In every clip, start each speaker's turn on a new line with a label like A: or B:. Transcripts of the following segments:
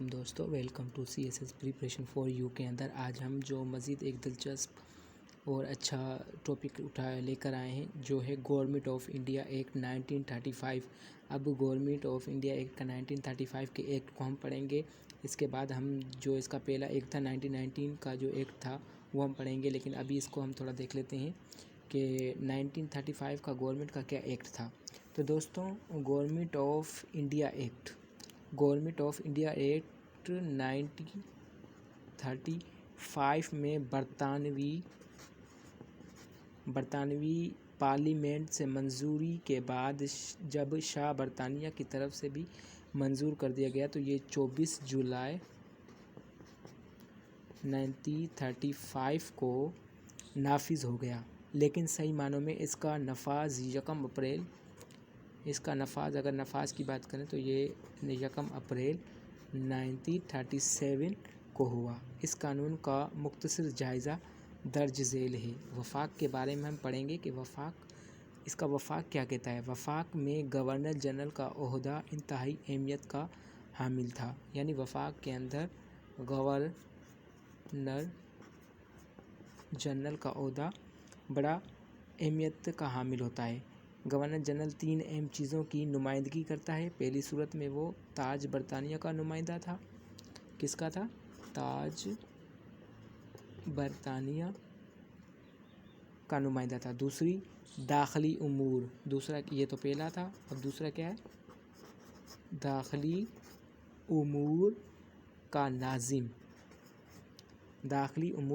A: علیکم دوستو، welcome to CSS preparation for you کے اندر آج ہم جو مزید ایک دلچسپ اور اچھا ٹاپک لے کر آئے ہیں جو ہے گورنمنٹ آف انڈیا ایکٹ 1935۔ اب گورنمنٹ آف انڈیا ایکٹ کا 1935 کے ایکٹ کو ہم پڑھیں گے۔ اس کے بعد ہم جو اس کا پہلا ایکٹ تھا 1919 کا جو ایکٹ تھا وہ ہم پڑھیں گے، لیکن ابھی اس کو ہم تھوڑا دیکھ لیتے ہیں کہ 1935 کا گورنمنٹ کا کیا ایکٹ تھا۔ تو دوستوں، گورنمنٹ آف انڈیا ایکٹ 1935 میں برطانوی پارلیمنٹ سے منظوری کے بعد جب شاہ برطانیہ کی طرف سے بھی منظور کر دیا گیا تو یہ 24 جولائی 1935 کو نافذ ہو گیا، لیکن صحیح معنوں میں اس کا نفاذ اگر نفاذ کی بات کریں تو یہ 1 اپریل 1937 کو ہوا۔ اس قانون کا مختصر جائزہ درج ذیل ہے۔ وفاق کے بارے میں ہم پڑھیں گے کہ اس کا وفاق کیا کہتا ہے۔ وفاق میں گورنر جنرل کا عہدہ انتہائی اہمیت کا حامل تھا، یعنی وفاق کے اندر گورنر جنرل کا عہدہ بڑا اہمیت کا حامل ہوتا ہے۔ گورنر جنرل 3 اہم چیزوں کی نمائندگی کرتا ہے۔ پہلی صورت میں وہ تاج برطانیہ کا نمائندہ تھا۔ کس کا تھا؟ تاج برطانیہ کا نمائندہ تھا۔ دوسری، داخلی امور، یہ تو پہلا تھا، اب دوسرا کیا ہے؟ داخلی امور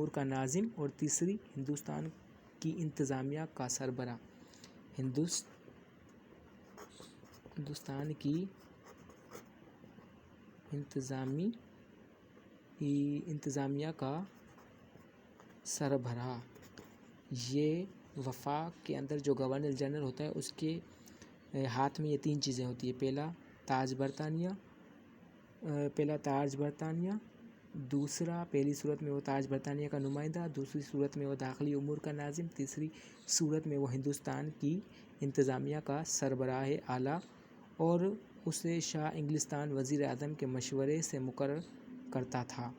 A: کا ناظم، اور تیسری، ہندوستان کی انتظامیہ کا سربراہ۔ ہندوستان کی انتظامیہ کا سربراہ۔ یہ وفاق کے اندر جو گورنر جنرل ہوتا ہے اس کے ہاتھ میں یہ 3 چیزیں ہوتی ہیں۔ پہلا تاج برطانیہ، دوسرا، پہلی صورت میں وہ تاج برطانیہ کا نمائندہ، دوسری صورت میں وہ داخلی امور کا ناظم، تیسری صورت میں وہ ہندوستان کی انتظامیہ کا سربراہ اعلیٰ، اور اسے شاہ انگلستان وزیر اعظم کے مشورے سے مقرر کرتا تھا۔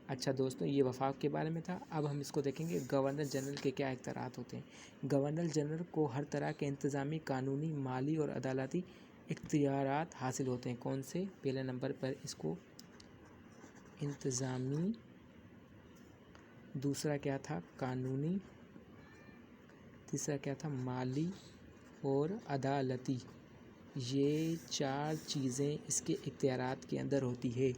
A: اچھا دوستوں، یہ وفاق کے بارے میں تھا۔ اب ہم اس کو دیکھیں گے گورنر جنرل کے کیا اختیارات ہوتے ہیں۔ گورنر جنرل کو ہر طرح کے انتظامی، قانونی، مالی اور عدالتی اختیارات حاصل ہوتے ہیں۔ کون سے؟ پہلے نمبر پر اس کو انتظامی، دوسرا کیا تھا؟ قانونی، تیسرا کیا تھا؟ مالی اور عدالتی۔ یہ 4 چیزیں اس کے اختیارات کے اندر ہوتی ہے۔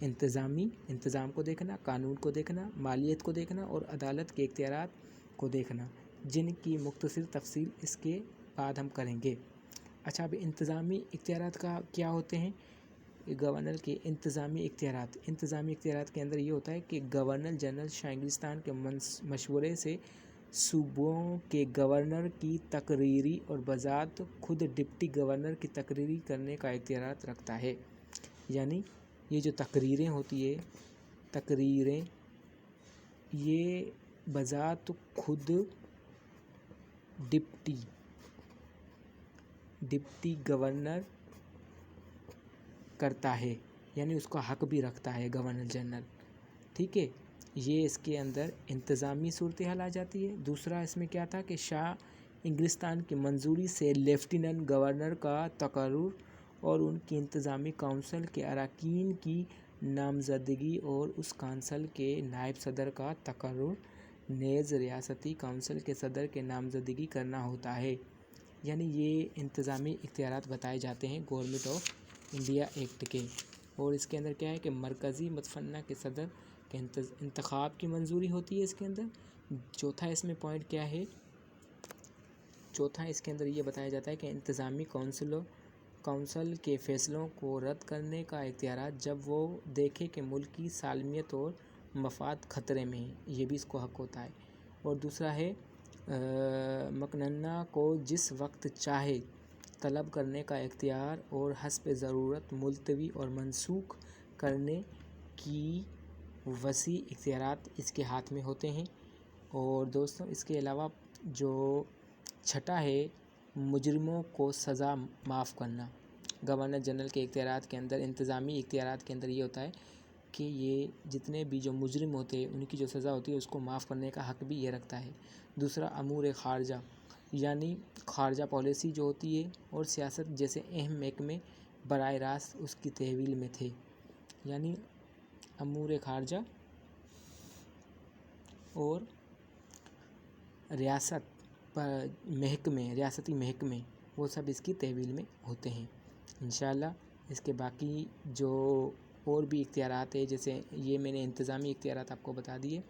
A: انتظام کو دیکھنا، قانون کو دیکھنا، مالیت کو دیکھنا اور عدالت کے اختیارات کو دیکھنا، جن کی مختصر تفصیل اس کے بعد ہم کریں گے۔ اچھا، اب انتظامی اختیارات کا کیا ہوتے ہیں؟ گورنر کے انتظامی اختیارات کے اندر یہ ہوتا ہے کہ گورنر جنرل شاہ انگلستان کے مشورے سے صوبوں کے گورنر کی تقرری اور بذات خود ڈپٹی گورنر کی تقرری کرنے کا اختیار رکھتا ہے۔ یعنی یہ جو تقریریں ہوتی ہیں، یہ بذات خود ڈپٹی گورنر کرتا ہے، یعنی اس کا حق بھی رکھتا ہے گورنر جنرل۔ ٹھیک ہے، یہ اس کے اندر انتظامی صورتحال آ جاتی ہے۔ دوسرا اس میں کیا تھا کہ شاہ انگلستان کی منظوری سے لیفٹیننٹ گورنر کا تقرر اور ان کی انتظامی کونسل کے اراکین کی نامزدگی اور اس کونسل کے نائب صدر کا تقرر نیز ریاستی کونسل کے صدر کی نامزدگی کرنا ہوتا ہے۔ یعنی یہ انتظامی اختیارات بتائے جاتے ہیں گورنمنٹ آف انڈیا ایکٹ کے۔ اور اس کے اندر کیا ہے کہ مرکزی متفنہ کے صدر کے انتخاب کی منظوری ہوتی ہے اس کے اندر۔ چوتھا اس میں پوائنٹ کیا ہے؟ چوتھا اس کے اندر یہ بتایا جاتا ہے کہ انتظامی کونسل کے فیصلوں کو رد کرنے کا اختیارات جب وہ دیکھے کہ ملک کی سالمیت اور مفاد خطرے میں ہیں، یہ بھی اس کو حق ہوتا ہے۔ اور دوسرا ہے مقننہ کو جس وقت چاہے طلب کرنے کا اختیار اور حسب ضرورت ملتوی اور منسوخ کرنے کی وسیع اختیارات اس کے ہاتھ میں ہوتے ہیں۔ اور دوستوں، اس کے علاوہ جو چھٹا ہے، مجرموں کو سزا معاف کرنا۔ گورنر جنرل کے اختیارات کے اندر، انتظامی اختیارات کے اندر یہ ہوتا ہے کہ یہ جتنے بھی جو مجرم ہوتے ہیں ان کی جو سزا ہوتی ہے اس کو معاف کرنے کا حق بھی یہ رکھتا ہے۔ دوسرا امور خارجہ، یعنی خارجہ پالیسی جو ہوتی ہے اور سیاست جیسے اہم محکمے براہ راست اس کی تحویل میں تھے، یعنی امور خارجہ اور ریاستی محکمے وہ سب اس کی تحویل میں ہوتے ہیں۔ انشاءاللہ اس کے باقی جو اور بھی اختیارات ہیں، جیسے یہ میں نے انتظامی اختیارات آپ کو بتا دیے،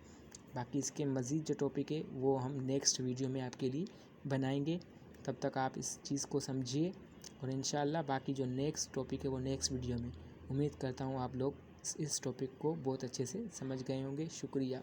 A: باقی اس کے مزید جو ٹاپک ہے وہ ہم نیکسٹ ویڈیو میں آپ کے لیے بنائیں گے۔ تب تک آپ اس چیز کو سمجھیے، اور انشاءاللہ باقی جو نیکسٹ ٹاپک ہے وہ نیکسٹ ویڈیو میں۔ امید کرتا ہوں آپ لوگ اس ٹاپک کو بہت اچھے سے سمجھ گئے ہوں گے۔ شکریہ۔